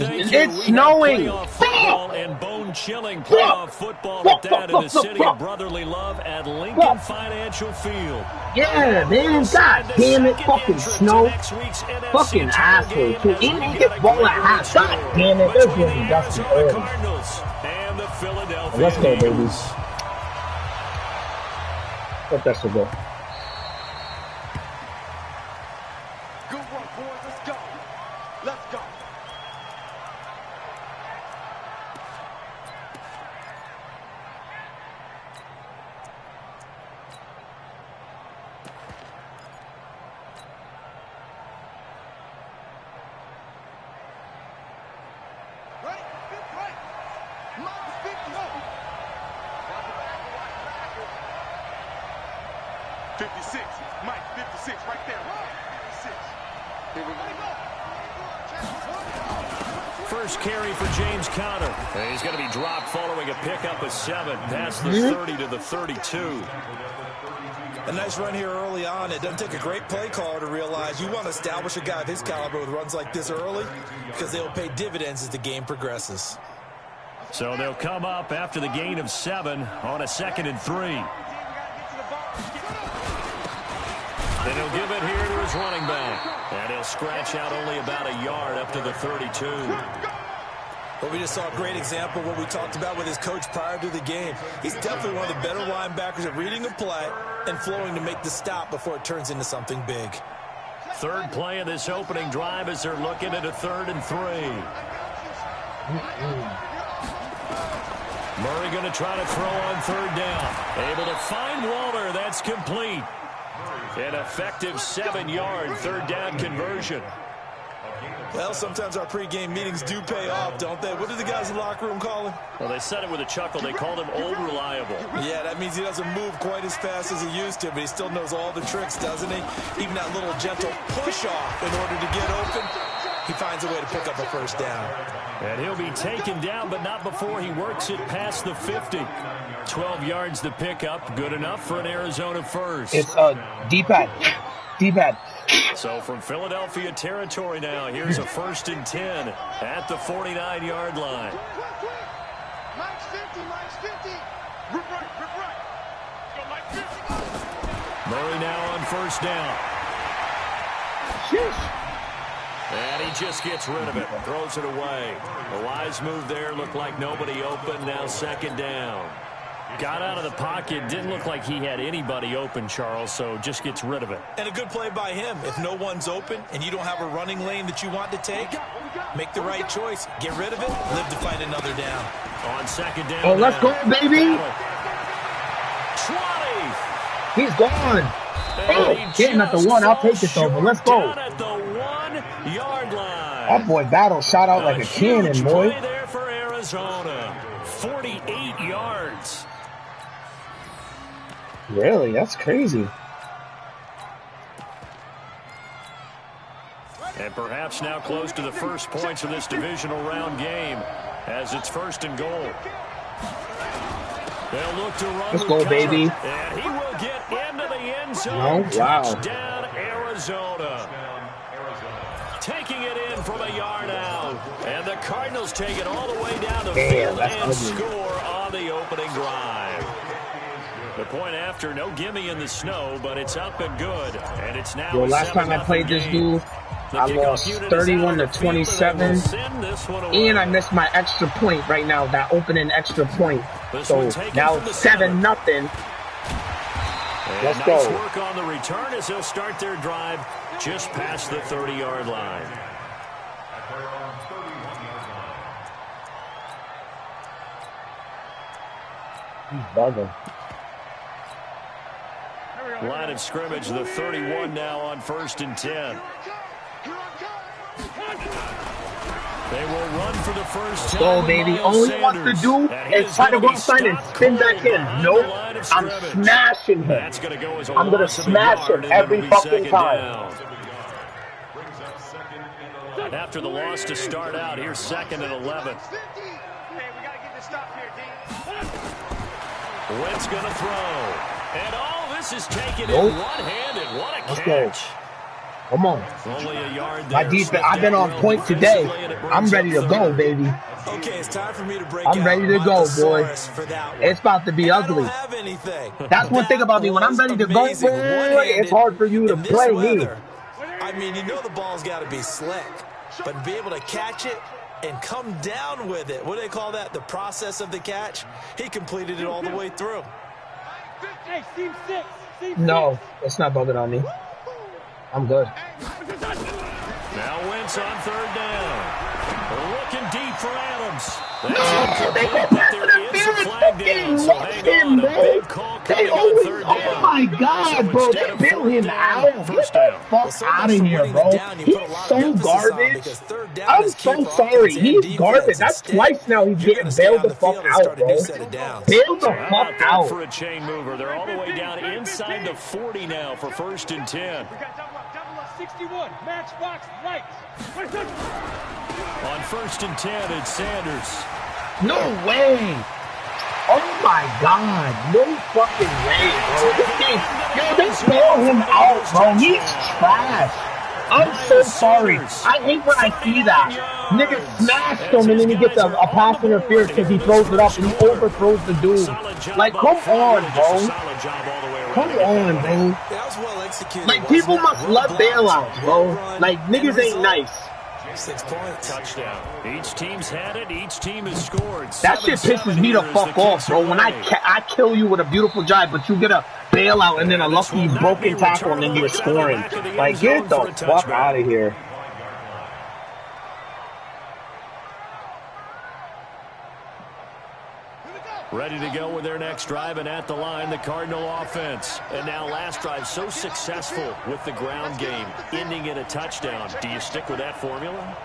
It's snowing. Football and bone-chilling playoff football at that in the city of brotherly love at Lincoln Financial Field. Yeah, man. God damn it. Fucking snow. Fucking asshole, too. And he gets ball at half. God damn it. There's one Dustin early. Let's go, baby. Let that shit go. Good work, boys. Let's go. Let's go. Right, big right. Miles, big no. 56, Mike, 56, right there. 56. Here we go. First carry for James Conner. He's going to be dropped following a pickup of 7 past the 30 to the 32. A nice run here early on. It doesn't take a great play caller to realize you want to establish a guy of his caliber with runs like this early because they'll pay dividends as the game progresses. So they'll come up after the gain of 7 on a 2nd and 3. Then he'll give it here to his running back. And he'll scratch out only about a yard up to the 32. Well, we just saw a great example of what we talked about with his coach prior to the game. He's definitely one of the better linebackers at reading a play and flowing to make the stop before it turns into something big. Third play of this opening drive as they're looking at a 3rd and 3. Murray going to try to throw on 3rd down. Able to find Walter. That's complete. An effective 7-yard 3rd down conversion. Well, sometimes our pregame meetings do pay off, don't they? What do the guys in the locker room call him? Well, they said it with a chuckle. They called him Old Reliable. Yeah, that means he doesn't move quite as fast as he used to, but he still knows all the tricks, doesn't he? Even that little gentle push-off in order to get open, he finds a way to pick up a 1st down. And he'll be taken down, but not before he works it past the 50. 12 yards to pick up. Good enough for an Arizona first. It's D-pad. D-pad. So from Philadelphia territory now, here's a 1st and 10 at the 49-yard line. Mike's 50, Mike's 50. Rip right, rip right. Go Mike 50. Murray now on 1st down. Sheesh. And he just gets rid of it, throws it away. A wise move there, looked like nobody open, now 2nd down. Got out of the pocket, didn't look like he had anybody open, Charles, so just gets rid of it. And a good play by him. If no one's open and you don't have a running lane that you want to take, make the right choice. Get rid of it, live to find another down. On 2nd down. Oh, let's go, baby. 20. He's gone. Oh, getting at the 1. I'll take it, though, but let's go. At the 1-yard line. That boy Battle shot out like a cannon, boy. Play there for Arizona. 48 yards. Really? That's crazy. And perhaps now close to the first points of this divisional round game as it's 1st and goal. They'll look to run. Let's go, baby. And he will get into the end zone. Oh, wow. Touchdown, Arizona. Taking it in from a yard out. And the Cardinals take it all the way down the field and score on the opening drive. The point after, no gimme in the snow, but it's up and good. And it's now Yo, last time I played this dude, I lost 31 to 27, and I missed my extra point right now, that opening extra point. So now it's 7-0. Let's go. Nice work on the return as they'll start their drive just past the 30-yard line. He's bugging. Line of scrimmage, the 31 now on 1st and 10. They will run for the first time. Go, baby. All he wants to do is try to go outside and spin back in. Nope. I'm smashing him. I'm going to smash him every fucking time. And after the loss to start out, here's 2nd and 11. Wentz going to throw. And all this is taken in one-handed. What a catch. Come on. Only a yard My there. defense, I've been on point today. I'm ready to go, baby. Okay, it's time for me to break I'm ready to go, boy. It's about to be ugly. I don't have anything. That's one thing about me. When I'm ready to go, boy, it's hard for you to play me. I mean, you know the ball's got to be slick, but to be able to catch it and come down with it, what do they call that? The process of the catch? He completed it all the way through. No, it's not bugging on me. I'm good. Now Wentz on third down. Looking deep for Adams. No, they got that interference. Fucking lost him, bro. They always, oh my God, bro. They bail him out. Get the fuck out of here, bro. He's so garbage. I'm so sorry. He's garbage. That's twice now he's getting bailed the fuck out, bro. Bail the fuck out. For a chain mover. They're all the way down inside the 40 now for 1st and 10. 61, matchbox lights. On 1st and 10, it's Sanders. No way. Oh my God. No fucking way, bro. This game, yo, they bail him out, bro. He's trash. I'm so sorry. I hate when I see that. Nigga smashed him and then he gets a pass interference because he throws it up and he overthrows the dude. Like, come on, bro. Come on, bro. Like, people must love bailouts, bro. Like, niggas ain't nice. 6 points. Touchdown. Each team's had it. Each team has scored. That shit pisses me the fuck off, bro. When I kill you with a beautiful drive, but you get a bailout and then a lucky broken tackle and then you're scoring. Like, get the fuck out of here. Ready to go with their next drive, and at the line, the Cardinal offense. And now last drive so successful with the ground game, ending in a touchdown. Do you stick with that formula?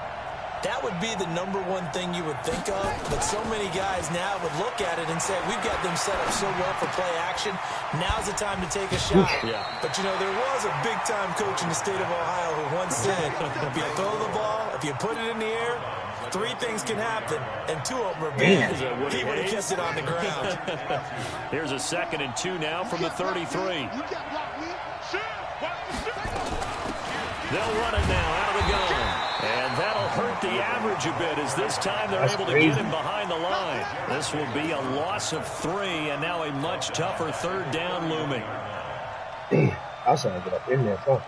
That would be the #1 thing you would think of, but so many guys now would look at it and say, we've got them set up so well for play action, now's the time to take a shot. Yeah. But, you know, there was a big-time coach in the state of Ohio who once said, if you throw the ball, if you put it in the air, 3 things can happen, and 2 of them are bad. He would have kept it on the ground. Here's a 2nd and 2 now from the 33. They'll run it now out of the gun. And that'll hurt the average a bit as this time they're able to get him behind the line. This will be a loss of 3, and now a much tougher 3rd down looming. Damn, I was trying to get up in there, bro.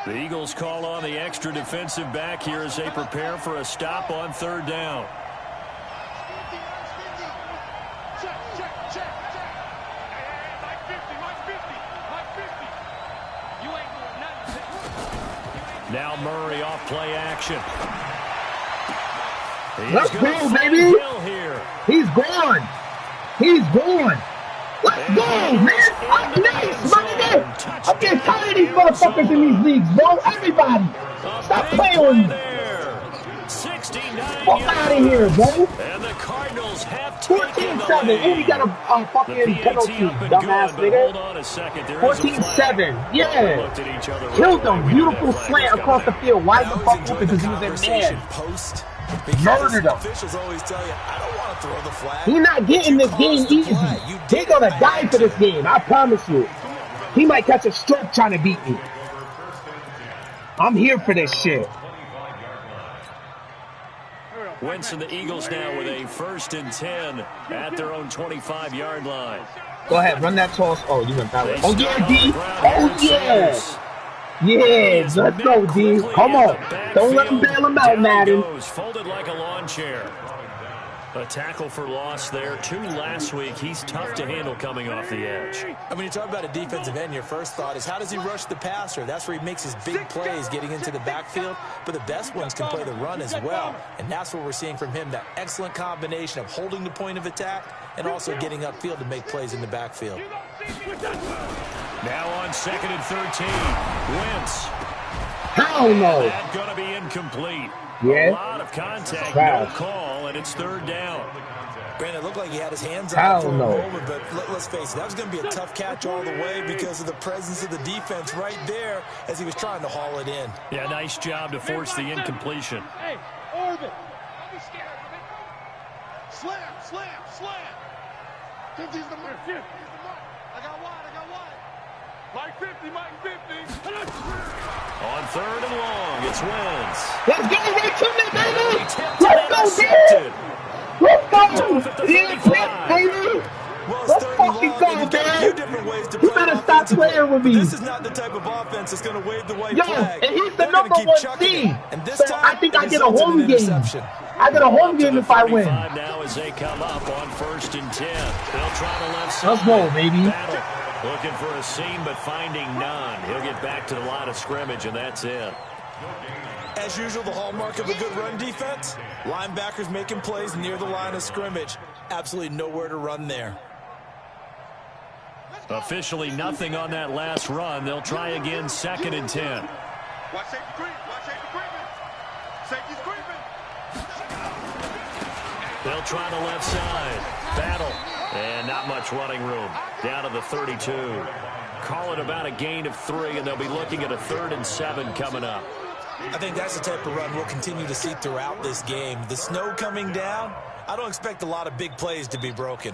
The Eagles call on the extra defensive back here as they prepare for a stop on 3rd down. Now Murray off play action. Let's go, baby. He's gone. He's gone. Let's go, man. I'm nice, my nigga. I'm getting tired of these motherfuckers in these leagues, bro. Everybody. Stop playing with me. Fuck out of here, bro. And the Cardinals have 14-7. And we got a fucking penalty, dumbass nigga. 14-7. Yeah. Killed them. Beautiful slant across the field. Why the fuck open? Because he was in man. Murdered him. Officials always tell you, I don't want to throw the flag. He's not getting this game easy. They're gonna die for this game. I promise you. He might catch a stroke trying to beat me. I'm here for this shit. Wentz and the Eagles now with a 1st and 10 at their own 25-yard line. Go ahead, run that toss. Oh, you went that way. Oh, yeah, D. Oh, yeah. Yeah, let's go, D. Come on. Don't let him bail him out, Madden. Folded like a lawn chair. A tackle for loss there. 2 last week. He's tough to handle coming off the edge. I mean, you talk about a defensive end, your first thought is how does he rush the passer? That's where he makes his big plays getting into the backfield. But the best ones can play the run as well. And that's what we're seeing from him, that excellent combination of holding the point of attack and also getting upfield to make plays in the backfield. Now on 2nd and 13. Wentz. Hell no. That's going to be incomplete. Yeah. A lot of contact, no call, and it's 3rd down. Granted, it looked like he had his hands on it for a no. moment, but let's face it, that was going to be a tough catch all the way because of the presence of the defense right there as he was trying to haul it in. Yeah, nice job to force the incompletion. Hey, orbit. Don't be scared of it. Slam, slam, slam. 50's the mark. I got wide. Mike 50, Mike 50. On third and long, it's Wentz. Let's go, Ray Tillman, baby! Let's go, dude! Let's go! Baby! Well, Let's fucking go, man! You better stop playing with me. This is not the type of offense that's going to wave the white flag. And he's the number 1 seed. So I think I get a home game. I get a home game if I win. Now as they come up on 1st and 10. They'll try the left side. Let's go, baby. Battle. Looking for a seam, but finding none. He'll get back to the line of scrimmage, and that's it. As usual, the hallmark of a good run defense, linebackers making plays near the line of scrimmage. Absolutely nowhere to run there. Officially nothing on that last run. They'll try again 2nd and 10. Watch safety creep. Watch safety creeping. Safety's creeping. They'll try the left side. Battle. And not much running room. Down to the 32. Call it about a gain of 3, and they'll be looking at a 3rd and 7 coming up. I think that's the type of run we'll continue to see throughout this game. The snow coming down, I don't expect a lot of big plays to be broken.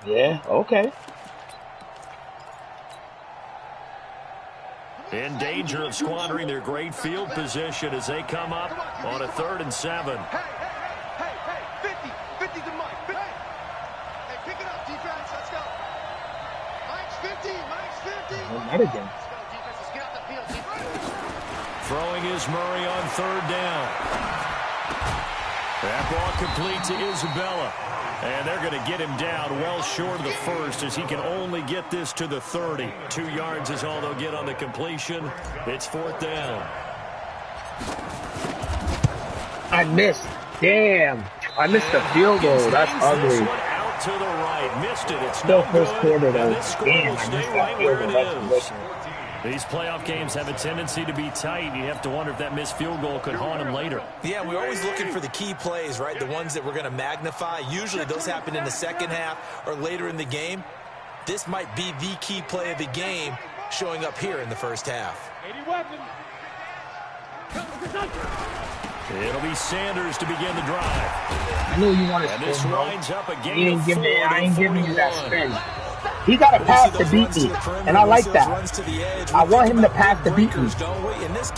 Yeah, okay. In danger of squandering their great field position as they come up on a 3rd and 7. Hey, 50 to Mike. 50. Hey, pick it up, defense. Let's go. Mike's 50. Mike's 50. Not again. Let's go, defense. Let's get out the field, defense. Throwing is Murray on 3rd down. That ball complete to Isabella. And they're going to get him down well short of the 1st as he can only get this to the 30. 2 yards is all they'll get on the completion. It's 4th down. I missed. Damn. I missed the field goal. That's ugly. Out to the right. Missed it. It's Still no first good. quarter, though. And this score Damn, will I stay missed that right field where goal. it That's is. ridiculous. These playoff games have a tendency to be tight. You have to wonder if that missed field goal could haunt them later. Yeah, we're always looking for the key plays, right? The ones that we're going to magnify. Usually those happen in the second half or later in the game. This might be the key play of the game showing up here in the first half. It'll be Sanders to begin the drive. I knew you wanted to And this spin, bro. lines up a I gain of 4 ain't giving you that 41. spin. He got a pass to beat me, and I like that. I want him to pass to beat me.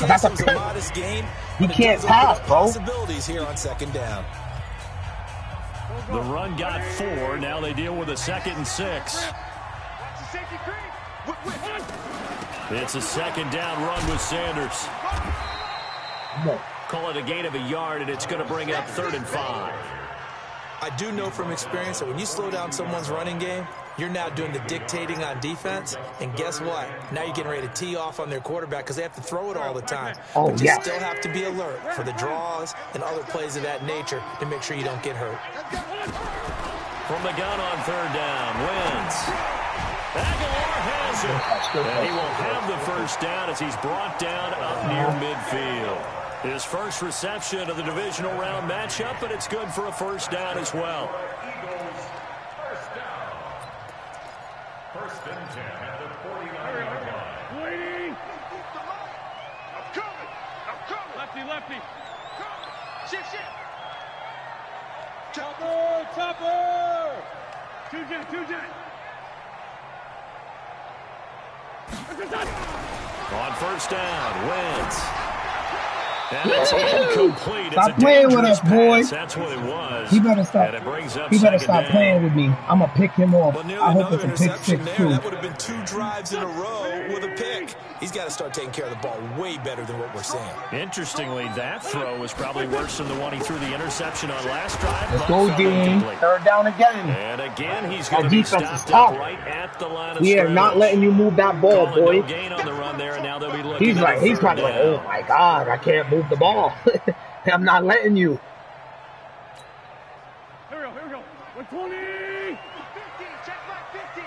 That's a pick. He can't pass, bro. Here on 2nd down. The run got 4. Now they deal with a 2nd and 6. It's a 2nd down run with Sanders. Call it a gain of a yard, and it's going to bring up 3rd and 5. I do know from experience that when you slow down someone's running game, you're now doing the dictating on defense, and guess what? Now you're getting ready to tee off on their quarterback because they have to throw it all the time. Oh, but you yeah. still have to be alert for the draws and other plays of that nature to make sure you don't get hurt. From the gun on 3rd down, Wentz. Aguilar has it. And he will have the 1st down as he's brought down up near midfield. His first reception of the divisional round matchup, but it's good for a 1st down as well. 1st and 10 at the 49-yard line. Waiting. I'm coming. Lefty. Shift. Chopper. 2-jet. On 1st down, Wentz. And it's incomplete. Stop It's a playing with dangerous us, boy. pass. That's what it was. He better stop. And it brings up He better 2nd stop down. playing with me. I'm gonna pick him off. Well, nearly I hope another it's a pick interception 6 there. too. That would have been 2 drives in a row with a pick. He's got to start taking care of the ball way better than what we're seeing. Interestingly, that throw was probably worse than the one he threw the interception on last drive. Let's go, Dean. 3rd down again. And again, he's Our going to be defense is stopped tough. up right at the line of We are scrimmage. not letting you move that ball, Calling boy. no gain on the run there, and now they'll be looking He's at like, the he's 3rd probably like, down. oh my God, I can't move the ball. I'm not letting you. Here we go. 120. 50. Check back 50.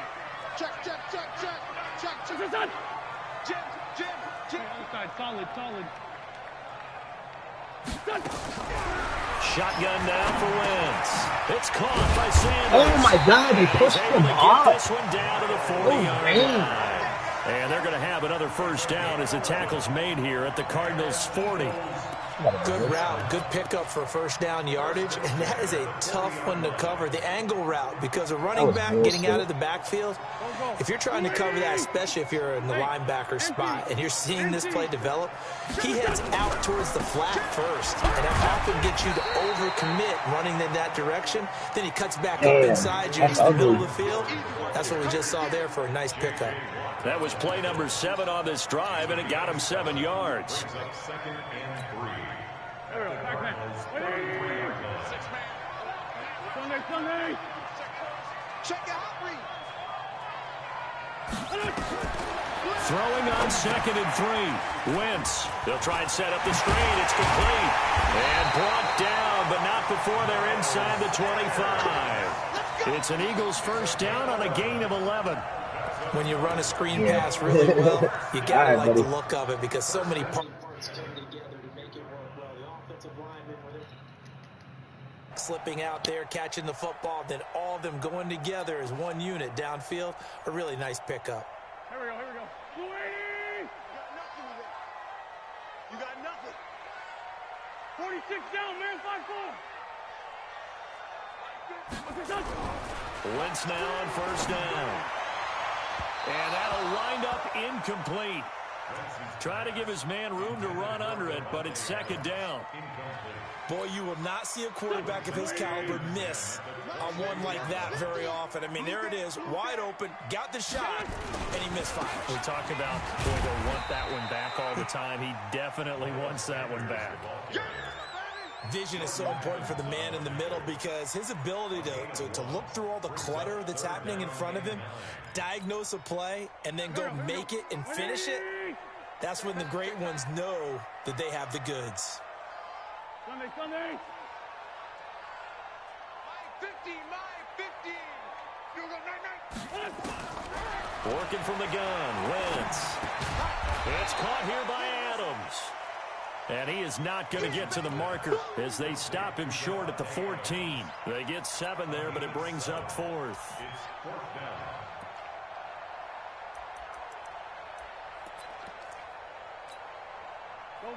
Check. Jim. Outside. Solid. Shotgun now for Wentz. It's caught by Sanders. Oh my God, they pushed He's him able to get off. this one down to the Oh, 40-yard man. line. And they're going to have another 1st down as the tackle's made here at the Cardinals' 40. Good route, good pickup for first down yardage, and that is a tough one to cover, the angle route, because a running back getting out of the backfield, if you're trying to cover that, especially if you're in the linebacker spot, and you're seeing this play develop, he heads out towards the flat first, and that often gets you to overcommit running in that direction. Then he cuts back up inside you into the middle of the field. That's what we just saw there for a nice pickup. That was play number 7 on this drive, and it got him 7 yards. Throwing on 2nd and 3. Wentz. They'll try and set up the screen. It's complete. And brought down, but not before they're inside the 25. It's an Eagles first down on a gain of 11. When you run a screen pass really well, you got to like the look of it because so many parts come together to make it work well. The offensive linemen were slipping out there, catching the football, then all of them going together as one unit downfield. A really nice pickup. Here we go, here we go. 280! You got nothing. 46 down, man, 5-4. Wentz now on first down. And that'll wind up incomplete. Try to give his man room to run under it, but it's 2nd down. Boy, you will not see a quarterback of his caliber miss on one like that very often. I mean, there it is, wide open, got the shot, and he misfires. We talk about, boy, they'll want that one back all the time. He definitely wants that one back. Vision is so important for the man in the middle because his ability to look through all the clutter that's happening in front of him, diagnose a play, and then go make it and finish it, that's when the great ones know that they have the goods. Sunday. My 15. You go 9. Working from the gun, Wentz. It's caught here by Adams. And he is not going to get to the marker as they stop him short at the 14. They get 7 there, but it brings up 4th.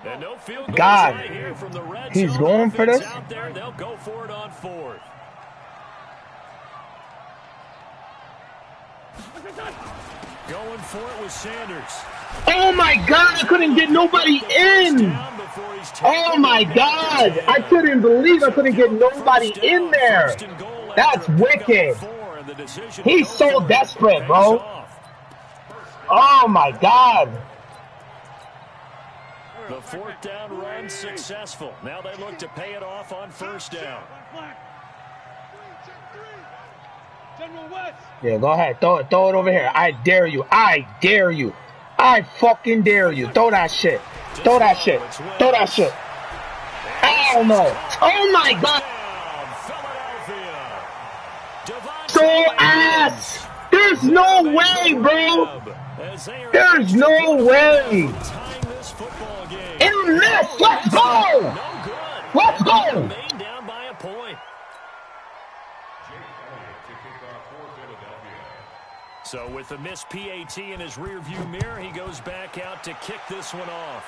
And no field goals right here from the red he's zone. going for this? Out there, they'll go for it on 4th. Going for it with Sanders. Oh my God, I couldn't get nobody in. Oh my God, I couldn't believe I couldn't get nobody in there. That's wicked. He's so desperate, bro. Oh my God. The 4th down run successful. Now they look to pay it off on first down. Yeah, go ahead. Throw it over here. I dare you. I dare you. I fucking dare you. Throw that shit. Throw that shit. Throw that shit. I don't know. Oh my God. So ass. There's no way, bro. There's no way. And miss. Let's go. Let's go. Down by a point. So with the missed PAT in his rearview mirror, he goes back out to kick this one off.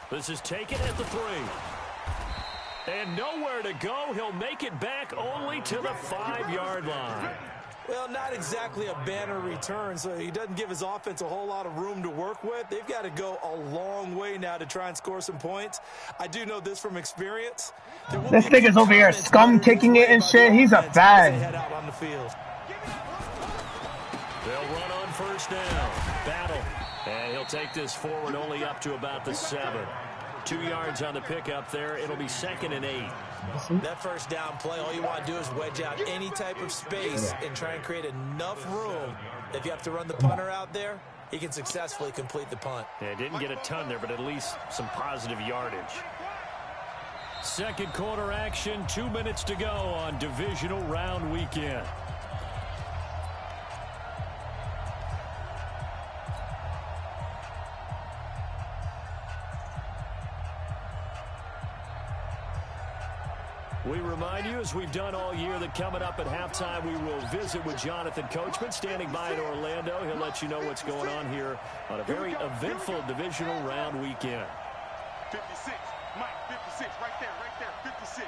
This is taken at the 3. And nowhere to go. He'll make it back only to the 5-yard line. Well, not exactly a banner return, so he doesn't give his offense a whole lot of room to work with. They've got to go a long way now to try and score some points. I do know this from experience. This nigga's over here scum kicking it and shit. He's a fag. They'll run on first down. Battle. And he'll take this forward only up to about the 7. 2 yards on the pickup there. It'll be 2nd and 8. That first down play, all you want to do is wedge out any type of space and try and create enough room. If you have to run the punter out there, he can successfully complete the punt. Yeah, didn't get a ton there, but at least some positive yardage. Second quarter action, 2 minutes to go on divisional round weekend. We remind you, as we've done all year, that coming up at halftime, we will visit with Jonathan Coachman, standing by in Orlando. He'll let you know what's going on here on a very eventful divisional round weekend. 56, Mike, 56, right there, 56.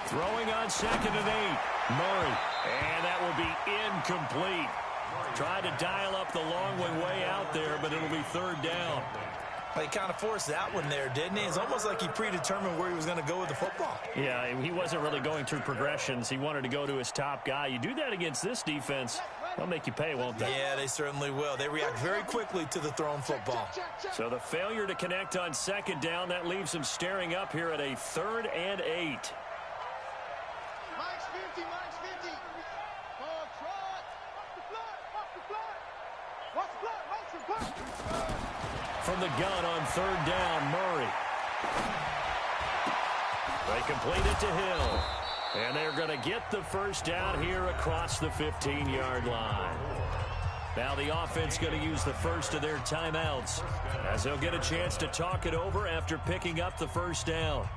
Throwing on 2nd and 8, Murray, and that will be incomplete. Tried to dial up the long way out there, but it'll be 3rd down. He kind of forced that one there, didn't he? It's almost like he predetermined where he was going to go with the football. Yeah, he wasn't really going through progressions. He wanted to go to his top guy. You do that against this defense, they'll make you pay, won't they? Yeah, they certainly will. They react very quickly to the thrown football. So the failure to connect on 2nd down, that leaves him staring up here at a 3rd and 8. Mike's 50, Mike's 50. Oh, trot. Watch the flat. Watch the flat. From the gun on 3rd down, Murray. They complete it to Hill. And they're going to get the 1st down here across the 15-yard line. Now the offense going to use the first of their timeouts as they'll get a chance to talk it over after picking up the 1st down.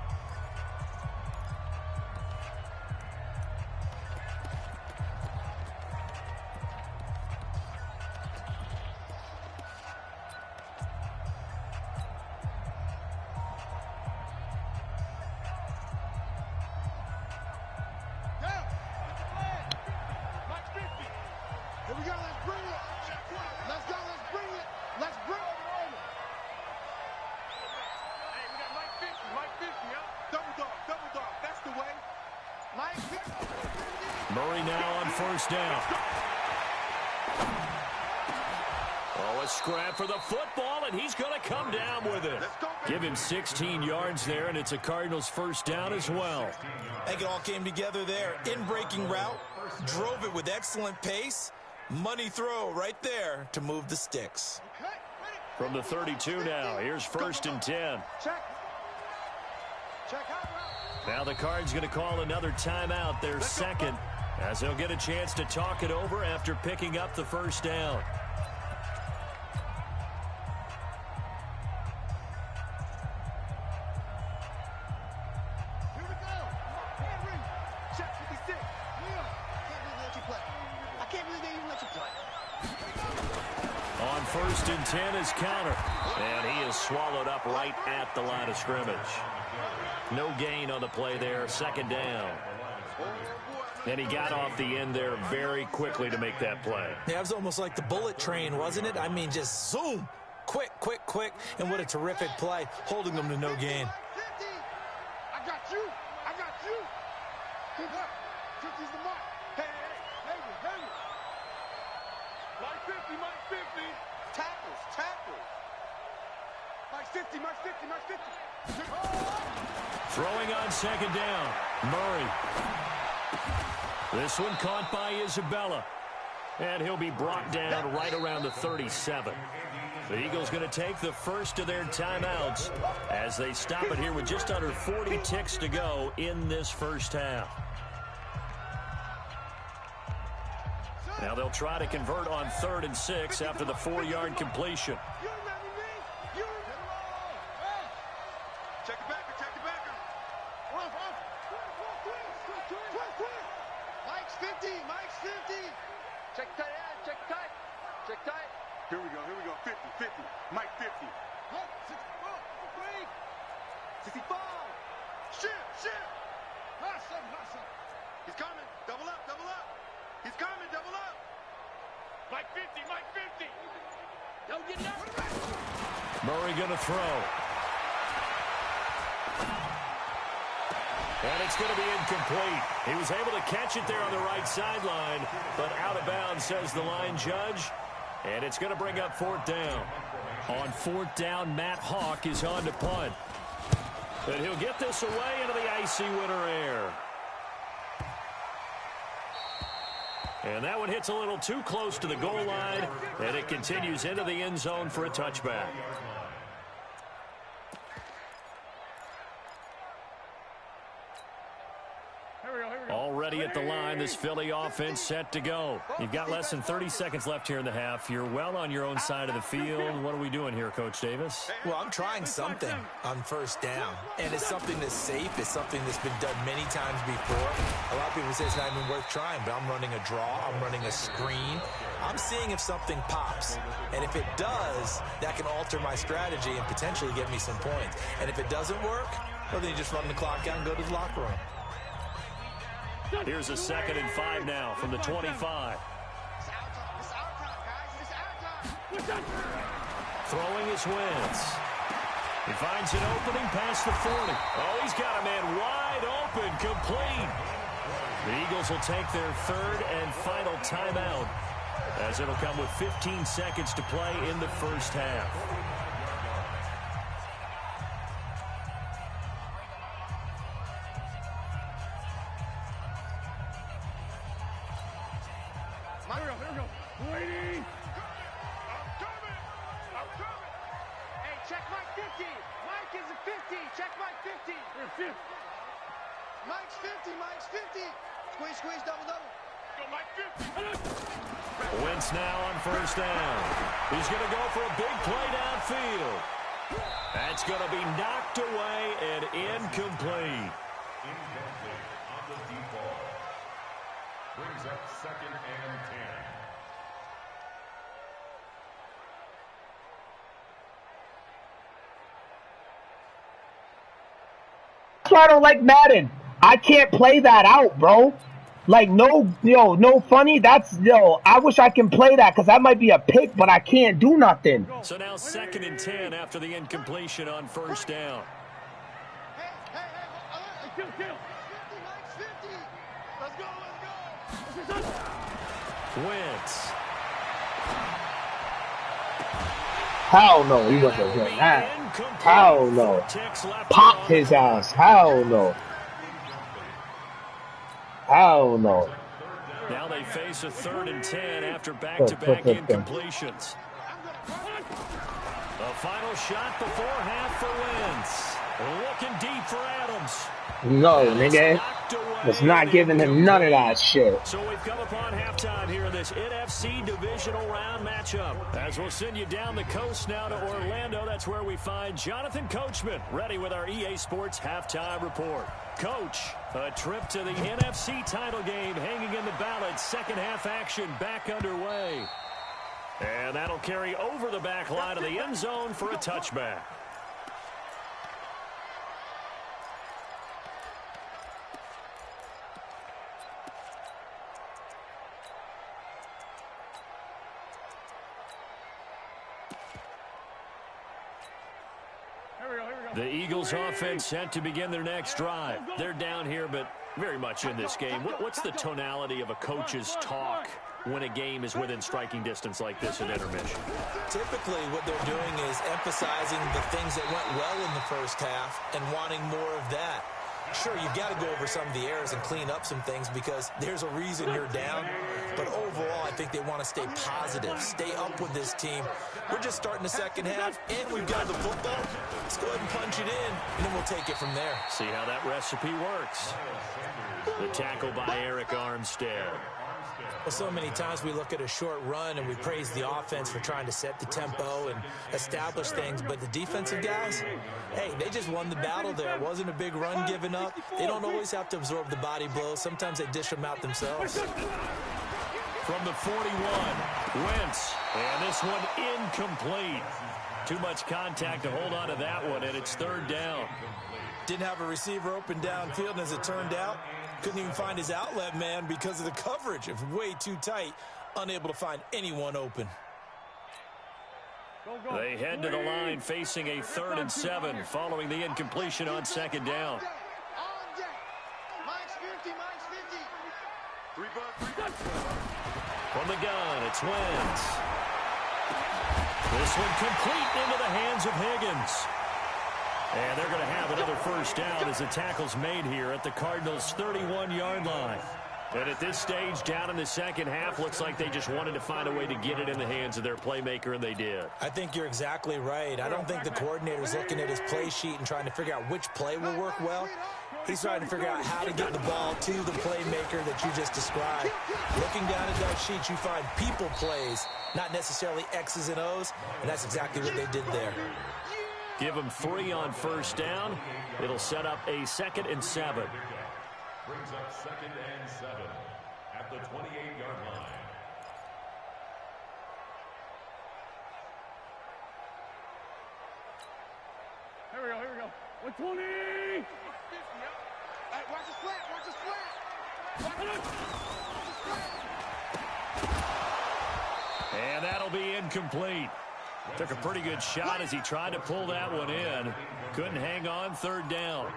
Murray now on 1st down. Oh, a scrap for the football, and he's going to come down with it. Give him 16 yards there, and it's a Cardinals 1st down as well. I think it all came together there. In-breaking route, drove it with excellent pace. Money throw right there to move the sticks. From the 32 now, here's 1st and 10. Now the Cards going to call another timeout, their 2nd, as they'll get a chance to talk it over after picking up the 1st down. Here we go. Henry. Check 56. I can't believe they even let you play. On 1st and 10 is counter. And he is swallowed up right at the line of scrimmage. No gain on the play there, 2nd down. And he got off the end there very quickly to make that play. Yeah, it was almost like the bullet train, wasn't it? I mean, just zoom. Quick, quick, quick. And what a terrific play, holding them to no gain. I got you. I got you. 50's the mark. Hey. Mike 50, Mike 50. Tackles. Mike 50, Mike 50, Mike 50. Throwing on 2nd down, Murray. This one caught by Isabella. And he'll be brought down right around the 37. The Eagles going to take the first of their timeouts as they stop it here with just under 40 ticks to go in this 1st half. Now they'll try to convert on 3rd and 6 after the 4-yard completion. Check it back. Mike's 50. Check tight. Here we go. 50. Mike 50. 65. Shit. Hustle. He's coming. Double up. He's coming. Double up. Mike 50. Don't get nervous. Murray going to throw. And it's going to be incomplete. He was able to catch it there on the right sideline, but out of bounds, says the line judge. And it's going to bring up 4th down. On 4th down, Matt Hawk is on to punt. And he'll get this away into the icy winter air. And that one hits a little too close to the goal line, and it continues into the end zone for a touchback. Already at the line. This Philly offense set to go. You've got less than 30 seconds left here in the half. You're well on your own side of the field. What are we doing here, Coach Davis? Well, I'm trying something on first down, and it's something that's safe. It's something that's been done many times before. A lot of people say it's not even worth trying, but I'm running a draw. I'm running a screen. I'm seeing if something pops, and if it does, that can alter my strategy and potentially get me some points. And if it doesn't work, well, then you just run the clock out and go to the locker room. Here's a 2nd and 5 now from the 25. Throwing his Wentz. He finds an opening past the 40. Oh, he's got a man wide open, complete. The Eagles will take their 3rd and final timeout, as it'll come with 15 seconds to play in the first half. Check Mike 50. Mike is a 50. Check Mike 50. Mike's 50. Mike's 50. Squeeze, squeeze, double, double. Go Mike 50. Wentz now on first down. He's going to go for a big play downfield. That's going to be knocked away and incomplete. Incomplete on the default. Brings up 2nd and 10. That's why I don't like Madden. I can't play that out, bro. Like, no, no funny. That's, I wish I can play that because that might be a pick, but I can't do nothing. So now 2nd and 10 after the incompletion on first down. Hey, 50, Mike's 50. Let's go. Wentz. Hell no, he wasn't doing that. Hell no. Pop his ass. Hell no. Hell no. Now they face a 3rd and 10 after back-to-back incompletions. The final shot before half for Wentz. Looking deep for Adams. No, nigga. It's not giving him none of that shit. So we've come upon halftime here in this NFC divisional round matchup. As we'll send you down the coast now to Orlando, that's where we find Jonathan Coachman, ready with our EA Sports halftime report. Coach, a trip to the NFC title game hanging in the balance. Second half action back underway. And that'll carry over the back line of the end zone for a touchback. The Eagles offense set to begin their next drive. They're down here, but very much in this game. What's the tonality of a coach's talk when a game is within striking distance like this at intermission? Typically, what they're doing is emphasizing the things that went well in the first half and wanting more of that. Sure, you've got to go over some of the errors and clean up some things because there's a reason you're down. But overall, I think they want to stay positive, stay up with this team. We're just starting the second half, and we've got the football. Let's go ahead and punch it in, and then we'll take it from there. See how that recipe works. The tackle by Eric Armstead. Well, so many times we look at a short run and we praise the offense for trying to set the tempo and establish things, but the defensive guys, hey, they just won the battle there. It wasn't a big run given up. They don't always have to absorb the body blows. Sometimes they dish them out themselves. From the 41, Wentz, and this one incomplete. Too much contact to hold on to that one, and it's 3rd down. Didn't have a receiver open downfield, and as it turned out, couldn't even find his outlet man because of the coverage. It was way too tight, unable to find anyone open. They head to the line facing a 3rd and 7 following the incompletion on 2nd down. Mike's 50, Mike's 50. From the gun, it's Wentz. This one complete into the hands of Higgins. And they're going to have another first down as the tackle's made here at the Cardinals' 31-yard line. And at this stage, down in the second half, looks like they just wanted to find a way to get it in the hands of their playmaker, and they did. I think you're exactly right. I don't think the coordinator's looking at his play sheet and trying to figure out which play will work well. He's trying to figure out how to get the ball to the playmaker that you just described. Looking down at that sheet, you find people plays, not necessarily X's and O's, and that's exactly what they did there. Give him 3 on first down. It'll set up a 2nd and 7. Brings up 2nd and 7 at the 28-yard line. Here we go. 120! Hey, watch the slant, And that'll be incomplete. Took a pretty good shot as he tried to pull that one in. Couldn't hang on 3rd down.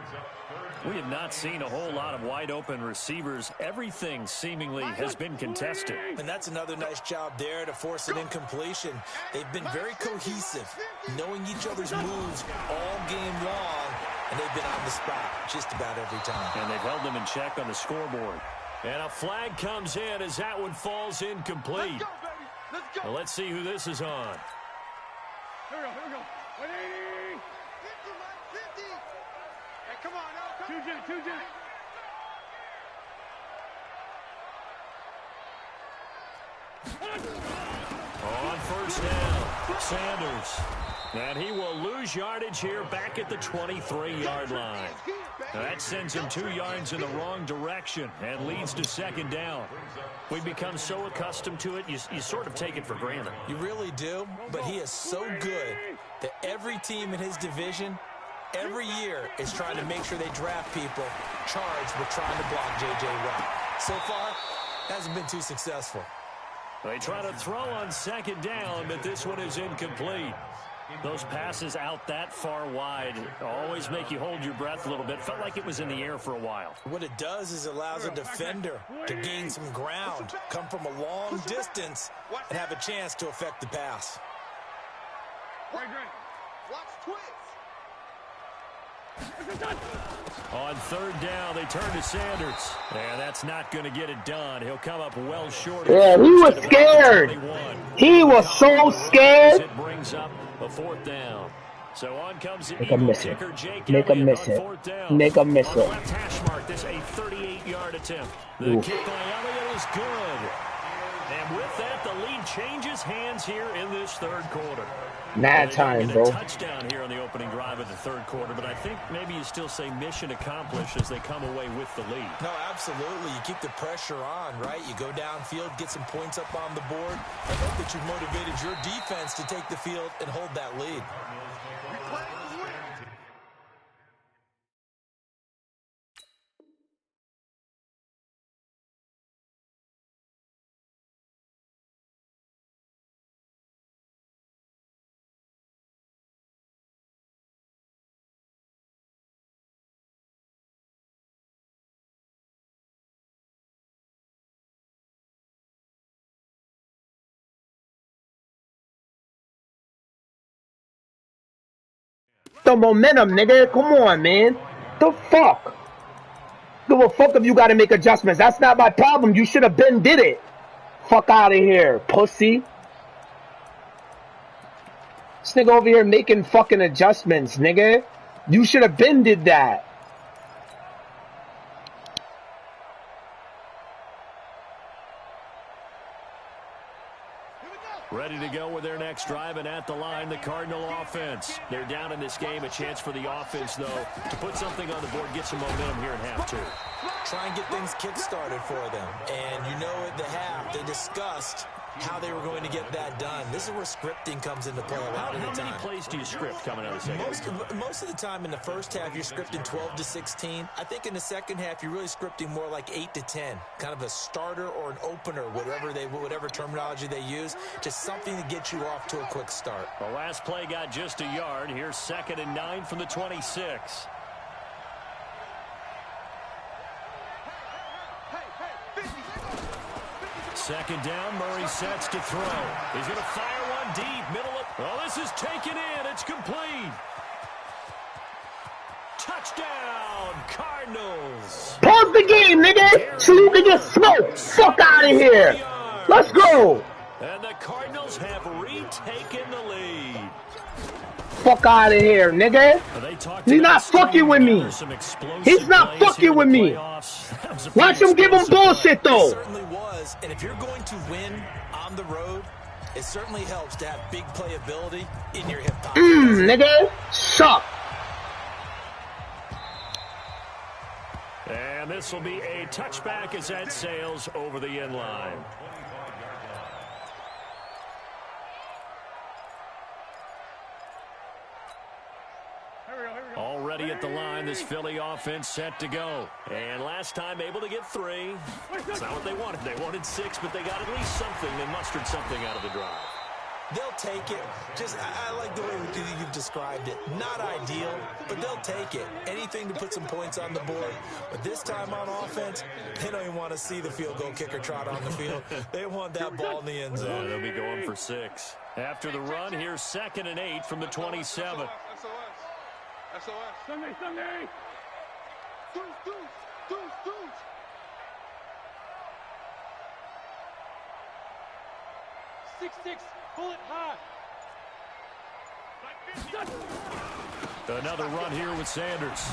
We have not seen a whole lot of wide-open receivers. Everything seemingly has been contested. And that's another nice job there to force an incompletion. They've been very cohesive, knowing each other's moves all game long, and they've been on the spot just about every time. And they've held them in check on the scoreboard. And a flag comes in as that one falls incomplete. Let's go. Well, let's see who this is on. Here we go. 180! 50, Hey, come on now. 2 Jet. On first down, Sanders. And he will lose yardage here back at the 23-yard line. Now that sends him 2 yards in the wrong direction and leads to 2nd down. We've become so accustomed to it, you sort of take it for granted. You really do, but he is so good that every team in his division, every year, is trying to make sure they draft people charged with trying to block J.J. Watt. So far, hasn't been too successful. They try to throw on 2nd down, but this one is incomplete. Those passes out that far wide always make you hold your breath a little bit. Felt like it was in the air for a while. What it does is it allows a defender to gain some ground, come from a long distance, and have a chance to affect the pass. Watch twist. On 3rd down, they turn to Sanders. And that's not going to get it done. He'll come up well short. Yeah, he was scared. He was so scared. It brings up a 4th down. So on comes the Make him miss it. kicker, Jake Make him Elliott miss on it. 4th down. Make him miss On the it. left hash mark, this a 38-yard attempt. The Oof. kick by Elliott is good. And with that, the lead changes hands here in this 3rd quarter. Mad time, bro. A touchdown here on the opening drive of the 3rd quarter, but I think maybe you still say mission accomplished as they come away with the lead. No, absolutely. You keep the pressure on, right? You go downfield, get some points up on the board, and hope that you've motivated your defense to take the field and hold that lead. The momentum, nigga. Come on, man. The fuck? Give a fuck if you gotta make adjustments. That's not my problem. You should have been did it. Fuck out of here, pussy. This nigga over here making fucking adjustments, nigga. You should have been did that. Ready to go with their next drive, and at the line, the Cardinal offense. They're down in this game. A chance for the offense, though, to put something on the board, get some momentum here in half 2. Try and get things kick-started for them. And you know at the half, they discussed how they were going to get that done. This is where scripting comes into play a lot of the time. How many plays do you script coming out of the second? Most of the time in the first half, you're scripting 12 to 16. I think in the second half, you're really scripting more like 8 to 10. Kind of a starter or an opener, whatever terminology they use. Just something to get you off to a quick start. The last play got just a yard. Here's 2nd and 9 from the 26. Second down, Murray sets to throw. He's going to fire one deep, middle of... Oh, this is taken in. It's complete. Touchdown, Cardinals. Pause the game, nigga. So you can get smoked. Fuck out of here. Let's go. And the Cardinals have retaken the lead. Fuck out of here, nigga. He's not fucking with me. He's not fucking with me. Watch him give him bullshit, though. It certainly was. And if you're going to win on the road, it certainly helps to have big playability in your hip pocket. Nigga. Suck. And this will be a touchback as that sails over the end line. Already at the line, this Philly offense set to go. And last time able to get 3. It's not what they wanted. They wanted 6, but they got at least something. They mustered something out of the drive. They'll take it. I like the way you've described it. Not ideal, but they'll take it. Anything to put some points on the board. But this time on offense, they don't even want to see the field goal kicker trot on the field. They want that ball in the end zone. They'll be going for 6. After the run, here's 2nd and 8 from the 27. SOS. Sunday. Deuce. 6-6. Pull it high. Another run here with Sanders.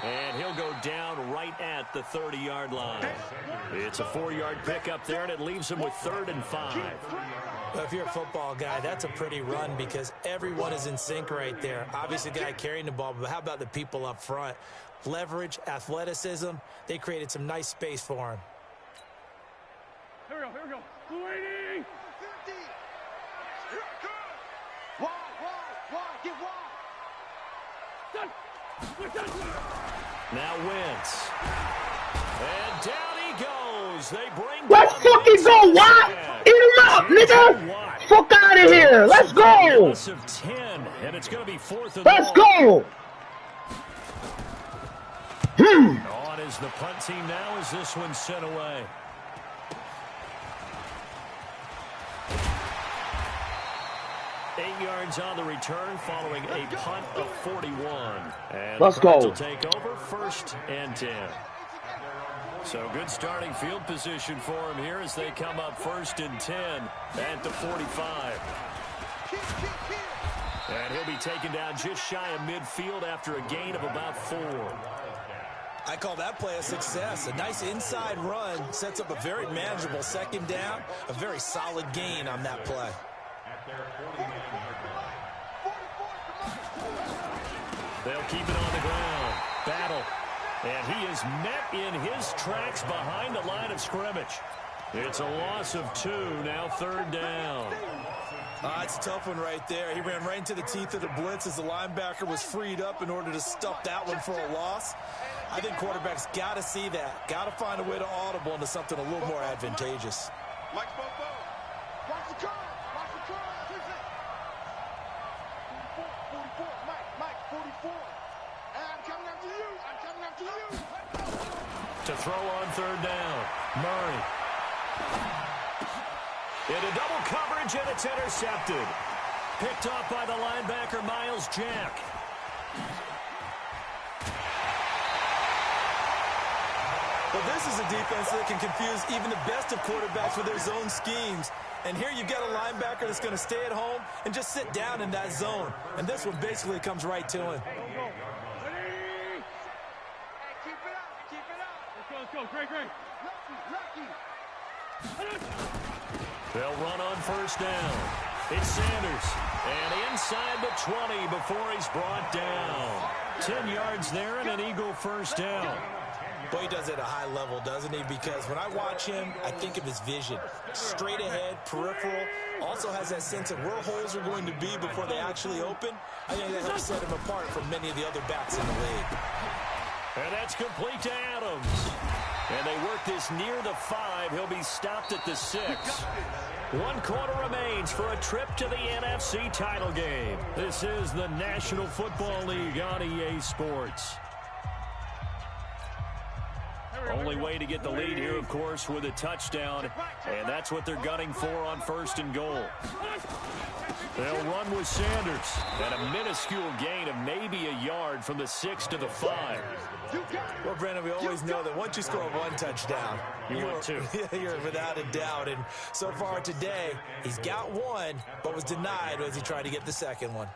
And he'll go down right at the 30-yard line. It's a 4-yard pickup there, and it leaves him with 3rd and 5. Well, if you're a football guy, that's a pretty run because everyone is in sync right there. Obviously, the guy carrying the ball, but how about the people up front? Leverage, athleticism, they created some nice space for him. Here we go. 280. 50. Wide. Get wide. Now Wentz. And down he goes. They bring Let's fucking go, Watt. Eat him up, nigga. Fuck out of here. Let's go. Of 10, and it's going to be 4th and Let's go. On is the punt team now as this one's sent away. Yards on the return following a punt of 41. And let's go. Will take over 1st and 10. So good starting field position for him here as they come up 1st and 10 at the 45. And he'll be taken down just shy of midfield after a gain of about 4. I call that play a success. A nice inside run sets up a very manageable 2nd down. A very solid gain on that play. They'll keep it on the ground. Battle. And he is met in his tracks behind the line of scrimmage. It's a loss of 2. Now 3rd down. It's a tough one right there. He ran right into the teeth of the blitz as the linebacker was freed up in order to stuff that one for a loss. I think quarterbacks got to see that. Got to find a way to audible into something a little more advantageous. Watch the curve. 44. I'm coming after you. To throw on 3rd down. Murray. Into double coverage, and it's intercepted. Picked off by the linebacker, Miles Jack. Well, this is a defense that can confuse even the best of quarterbacks with their zone schemes. And here you've got a linebacker that's going to stay at home and just sit down in that zone. And this one basically comes right to him. Hey, keep it up. Let's go. Great. Lucky. They'll run on 1st down. It's Sanders. And inside the 20 before he's brought down. 10 yards there and an Eagle 1st down. Boy, he does it at a high level, doesn't he? Because when I watch him, I think of his vision. Straight ahead, peripheral. Also has that sense of where holes are going to be before they actually open. I think that helps set him apart from many of the other backs in the league. And that's complete to Adams. And they work this near the 5. He'll be stopped at the 6. 1 quarter remains for a trip to the NFC title game. This is the National Football League on EA Sports. Only way to get the lead here, of course, with a touchdown, and that's what they're gunning for on 1st and goal. They'll run with Sanders at a minuscule gain of maybe a yard from the 6 to the 5. Well, Brandon, we always know that once you score one touchdown, you're without a doubt. And so far today, he's got one, but was denied as he tried to get the second one.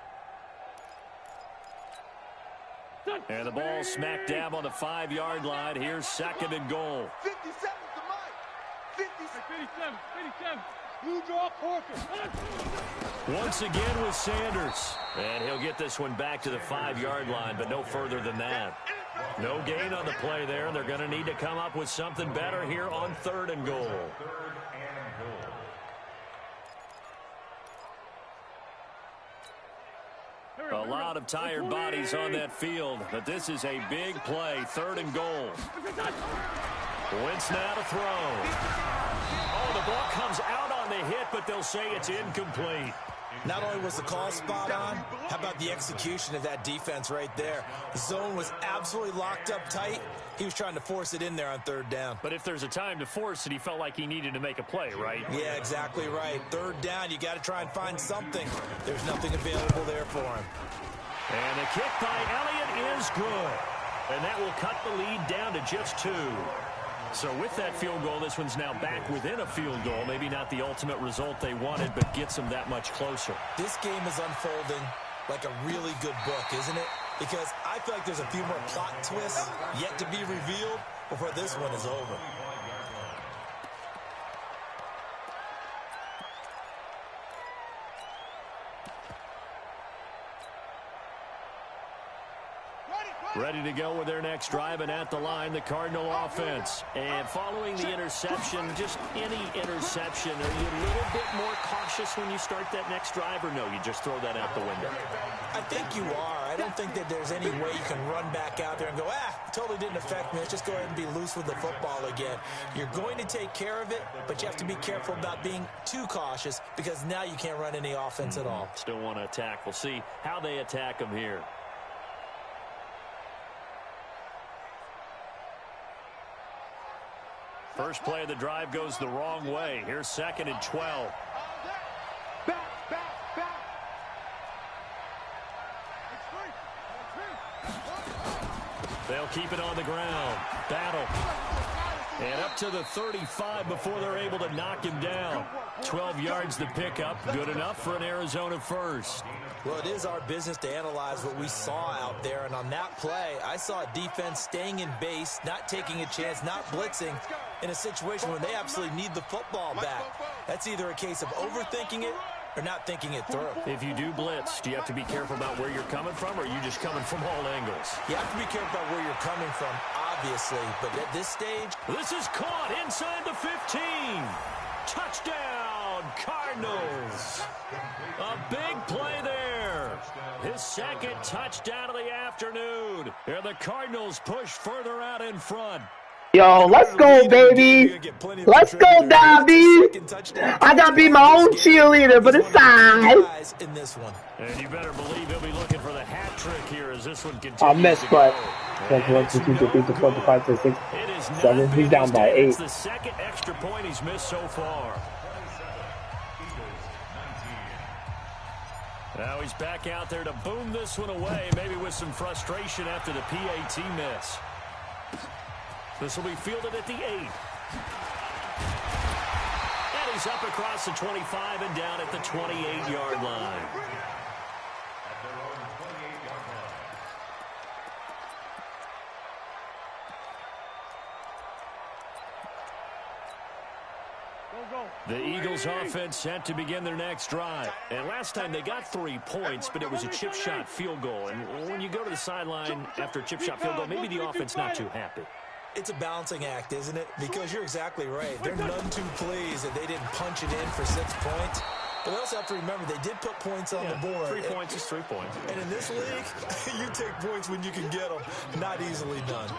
And the ball smack dab on the 5-yard line. Here's 2nd and goal. 57 to Mike. 57. Blue draw quarter. Once again with Sanders. And he'll get this one back to the 5-yard line, but no further than that. No gain on the play there. They're going to need to come up with something better here on 3rd and goal. A lot of tired bodies on that field, but this is a big play. 3rd and goal. Wentz now to throw. Oh, the ball comes out on the hit, but they'll say it's incomplete. Not only was the call spot on, how about the execution of that defense right there? The zone was absolutely locked up tight. He was trying to force it in there on 3rd down. But if there's a time to force it, he felt like he needed to make a play, right? Yeah, exactly right. 3rd down, you got to try and find something. There's nothing available there for him. And the kick by Elliott is good. And that will cut the lead down to just 2. So with that field goal, this one's now back within a field goal. Maybe not the ultimate result they wanted, but gets them that much closer. This game is unfolding like a really good book, isn't it? Because I feel like there's a few more plot twists yet to be revealed before this one is over. Ready to go with their next drive, and at the line, the Cardinal offense. And following the interception, just any interception, are you a little bit more cautious when you start that next drive, or no, you just throw that out the window? I think you are. I don't think that there's any way you can run back out there and go, totally didn't affect me. Let's just go ahead and be loose with the football again. You're going to take care of it, but you have to be careful about being too cautious because now you can't run any offense at all. Still want to attack. We'll see how they attack them here. First play of the drive goes the wrong way. Here's 2nd and 12. They'll keep it on the ground. Battle. And up to the 35 before they're able to knock him down. 12 yards to pick up. Good enough for an Arizona first. Well, it is our business to analyze what we saw out there. And on that play, I saw a defense staying in base, not taking a chance, not blitzing in a situation where they absolutely need the football back. That's either a case of overthinking it or not thinking it through. If you do blitz, do you have to be careful about where you're coming from, or are you just coming from all angles? You have to be careful about where you're coming from, obviously. But at this stage, this is caught inside the 15. Touchdown, Cardinals. A big play there. His 2nd touchdown of the afternoon. And the Cardinals push further out in front. Yo, let's go, baby. Let's go, DAVI. I gotta be my own cheerleader for the side. In this one. And you better believe he'll be looking for the hat trick here as this one continues. I missed, but 1, 2, 3, 4, 5, 6, 7. He's down by 8. It's the 2nd extra point he's missed so far. Now he's back out there to boom this one away, maybe with some frustration after the PAT miss. This will be fielded at the 8. And he's up across the 25 and down at the 28-yard line. The Eagles offense set to begin their next drive. And last time they got 3 points, but it was a chip shot field goal. And when you go to the sideline after a chip shot field goal, maybe the offense not too happy. It's a balancing act, isn't it? Because you're exactly right. They're none too pleased that they didn't punch it in for 6 points. But we also have to remember they did put points on the board. 3 points is 3 points. And in this league, you take points when you can get them. Not easily done.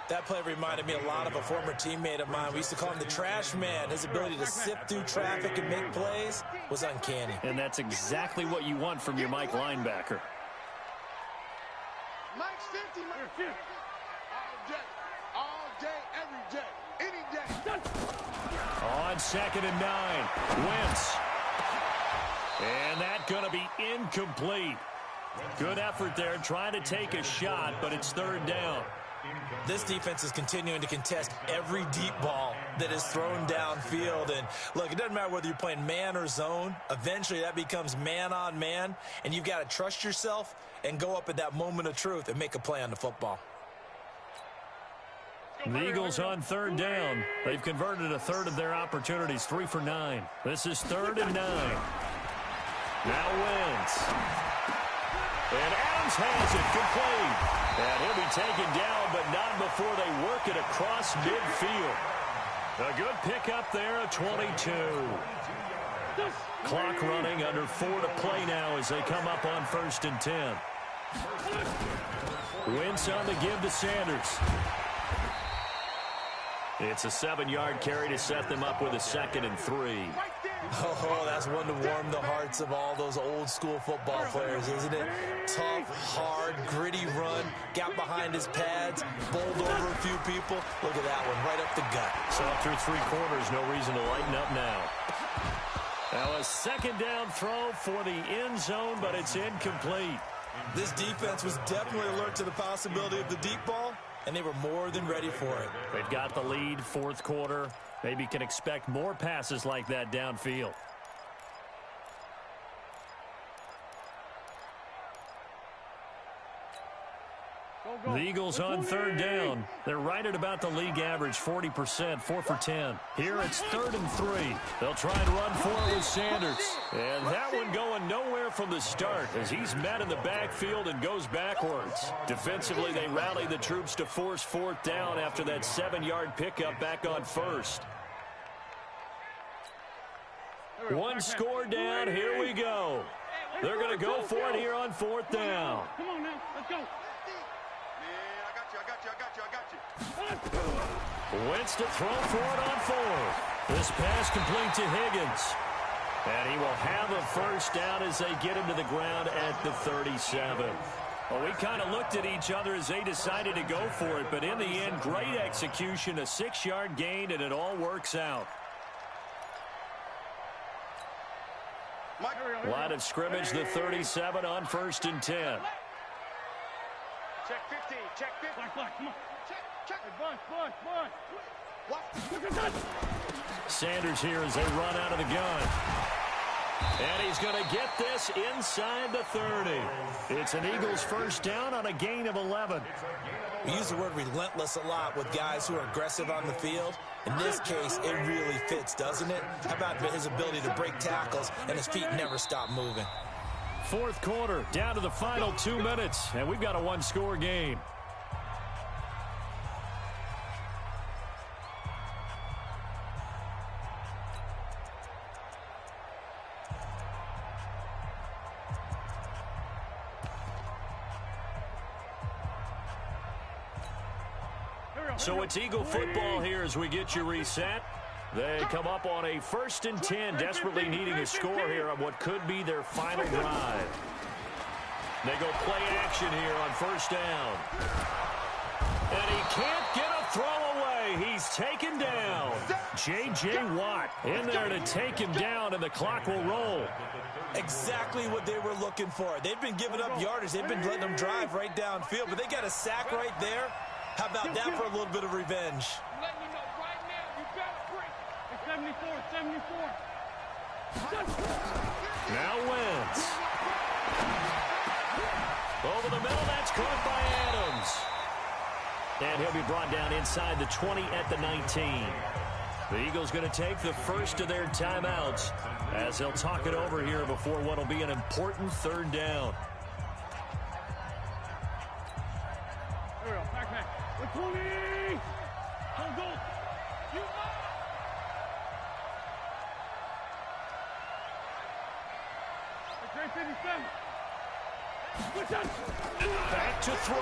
That play reminded me a lot of a former teammate of mine. We used to call him the trash man. His ability to sift through traffic and make plays was uncanny. And that's exactly what you want from your Mike linebacker. Mike's 50. day, every day, any day. On 2nd and 9, Wentz. And that's going to be incomplete. Good effort there, trying to take a shot, but it's 3rd down. This defense is continuing to contest every deep ball that is thrown downfield. And look, it doesn't matter whether you're playing man or zone. Eventually, that becomes man on man, and you've got to trust yourself and go up at that moment of truth and make a play on the football. The Eagles on 3rd down. They've converted a third of their opportunities, 3 for 9. This is 3rd and 9. Now Wentz. And Adams has it complete. And he'll be taken down, but not before they work it across midfield. A good pickup there, a 22. Clock running, under 4 to play now as they come up on 1st and 10. Wentz on the give to Sanders. It's a 7-yard carry to set them up with a 2nd and 3. Oh, that's one to warm the hearts of all those old-school football players, isn't it? Tough, hard, gritty run, got behind his pads, bowled over a few people. Look at that one, right up the gut. So through 3 quarters, no reason to lighten up now. Now a 2nd down throw for the end zone, but it's incomplete. This defense was definitely alert to the possibility of the deep ball, and they were more than ready for it. They've got the lead, 4th quarter. Maybe can expect more passes like that downfield. The Eagles on 3rd down. They're right at about the league average, 40%, 4 for 10. Here it's 3rd and 3. They'll try and run for it with Sanders. And that one going nowhere from the start as he's met in the backfield and goes backwards. Defensively, they rally the troops to force 4th down after that 7-yard pickup back on 1st. One score down, here we go. They're going to go for it here on 4th down. Come on now, let's go. Wentz to throw for it on 4th. This pass complete to Higgins. And he will have a 1st down as they get him to the ground at the 37. Well, we kind of looked at each other as they decided to go for it, but in the end, great execution, a 6-yard gain, and it all works out. Line of scrimmage, the 37 on 1st and 10. Check 50, check 50. Black, come on. Check. Hey, Bud. Sanders here as they run out of the gun. And he's going to get this inside the 30. It's an Eagles 1st down on a gain of 11. We use the word relentless a lot with guys who are aggressive on the field. In this case, it really fits, doesn't it? How about his ability to break tackles and his feet never stop moving? 4th quarter, down to the final 2 minutes, and we've got a 1-score game. So it's Eagle football here as we get you reset. They come up on a 1st and 10, desperately needing a score here on what could be their final drive. They go play action here on 1st down. And he can't get a throw away. He's taken down. J.J. Watt in there to take him down, and the clock will roll. Exactly what they were looking for. They've been giving up yardage. They've been letting them drive right downfield, but they got a sack right there. How about that for a little bit of revenge? I'm letting you know right now, you better break. It's 74. Now Wentz. Over the middle, that's caught by Adams. And he'll be brought down inside the 20 at the 19. The Eagles going to take the first of their timeouts as they'll talk it over here before what will be an important 3rd down. Here we go, back. With 20! Go! You It's 57. Back to throw.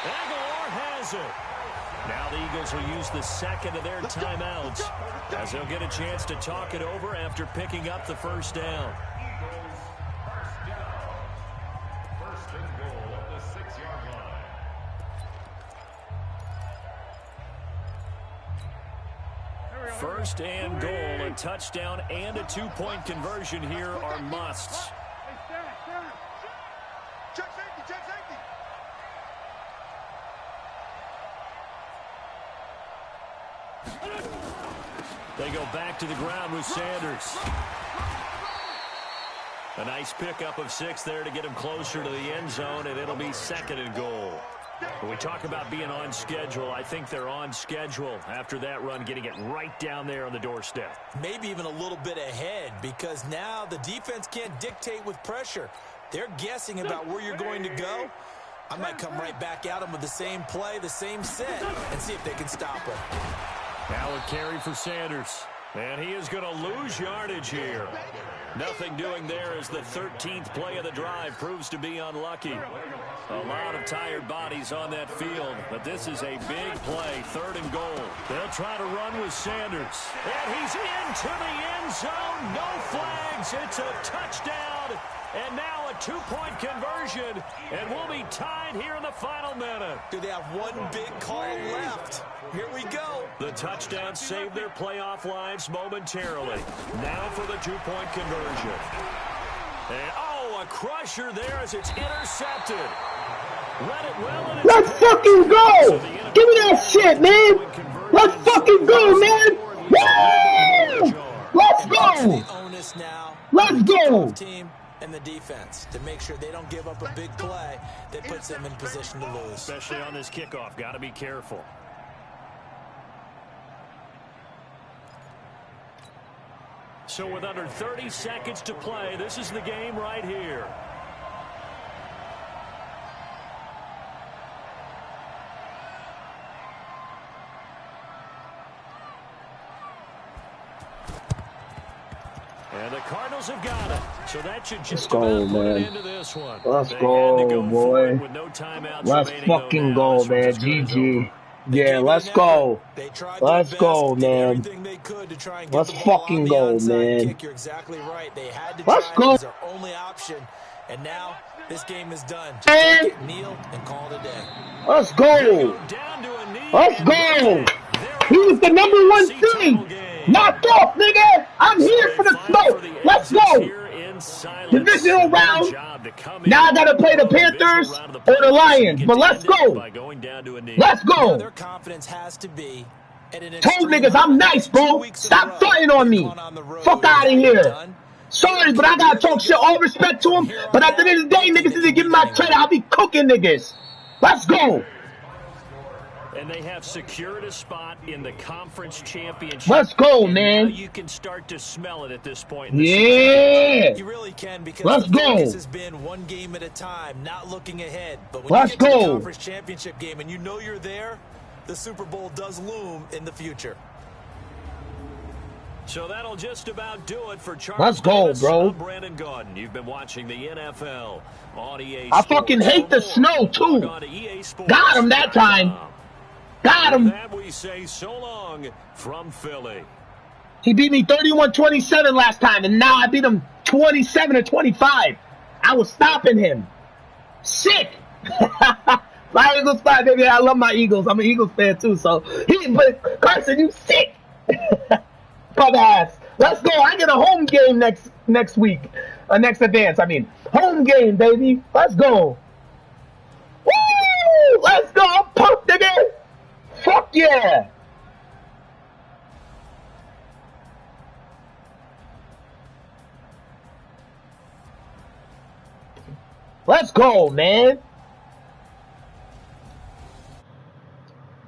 Aguilar has it. Now the Eagles will use the 2nd of their timeouts as they'll get a chance to talk it over after picking up the 1st down. Eagles 1st down. 1st and goal at the 6-yard line. First and goal, a touchdown and a two-point conversion here are musts. Hey, stand. Check safety. They go back to the ground with Sanders. A nice pickup of 6 there to get him closer to the end zone, and it'll be second and goal. When we talk about being on schedule, I think they're on schedule after that run, getting it right down there on the doorstep. Maybe even a little bit ahead, because now the defense can't dictate with pressure. They're guessing about where you're going to go. I might come right back at them with the same play, the same set, and see if they can stop it. Now a carry for Sanders. And he is going to lose yardage here. Nothing doing there as the 13th play of the drive proves to be unlucky. A lot of tired bodies on that field, but this is a big play, 3rd and goal. They'll try to run with Sanders. And he's into the end zone. No flags. It's a touchdown. And now a 2-point conversion. And we'll be tied here in the final minute. Do they have one big call left? Here we go. The touchdown saved their playoff lives momentarily. Now for the 2-point conversion. And, a crusher there as it's intercepted. Read it well. And let's fucking go. Give me that shit, man. Let's fucking go, man. Woo! Let's go. Let's go. Team and the defense to make sure they don't give up a big play that puts them in position to lose. Especially on this kickoff. Got to be careful. So with under 30 seconds to play, this is the game right here. And the Cardinals have got it. So that should just go, about put man. an end to this one. Let's go, boy. With no timeouts Let's remaining, fucking though, go, now. man. This one's as good as GG. over. Yeah, let's go. Let's go, man. Let's fucking go, man. You're exactly right. They had to Let's try go. it as their only option. And now this game is done. Just take it, kneel, and call it a day. Let's go. Down to a knee. Let's go. He was the #1 seed. Knocked off, nigga. I'm here for the smoke. Let's go. Divisional round. Now I gotta play the Panthers or the Lions, but let's go. Let's go. Their confidence has to be at an Told niggas I'm nice, bro. Stop fighting on me. Fuck out of here. Sorry, but I gotta talk shit. All respect to him. But at the end of the day, niggas didn't give me my credit. I'll be cooking niggas. Let's go. And they have secured a spot in the conference championship. Let's go, and man. now you can start to smell it at this point. In the Yeah. You really can, because Let's the focus go. has been one game at a time, not looking ahead. But when Let's you get to the go. conference championship game and you know you're there, the Super Bowl does loom in the future. So that'll just about do it for Charles. Let's go, Davis. bro. I'm Brandon Gaudin. You've been watching the NFL on EA I Sports. fucking hate the snow, too. Log on to EASports.com. Got him that time. Got him. With that we say so long from Philly. He beat me 31-27 last time, and now I beat him 27-25. I was stopping him. Sick. My Eagles fan, baby. I love my Eagles. I'm an Eagles fan too. So but Carson, you sick. Pub ass. Let's go. I get a home game next week. Next advance. I mean, home game, baby. Let's go. Woo! Let's go. I'm pumped, nigga. Fuck yeah. Let's go, man.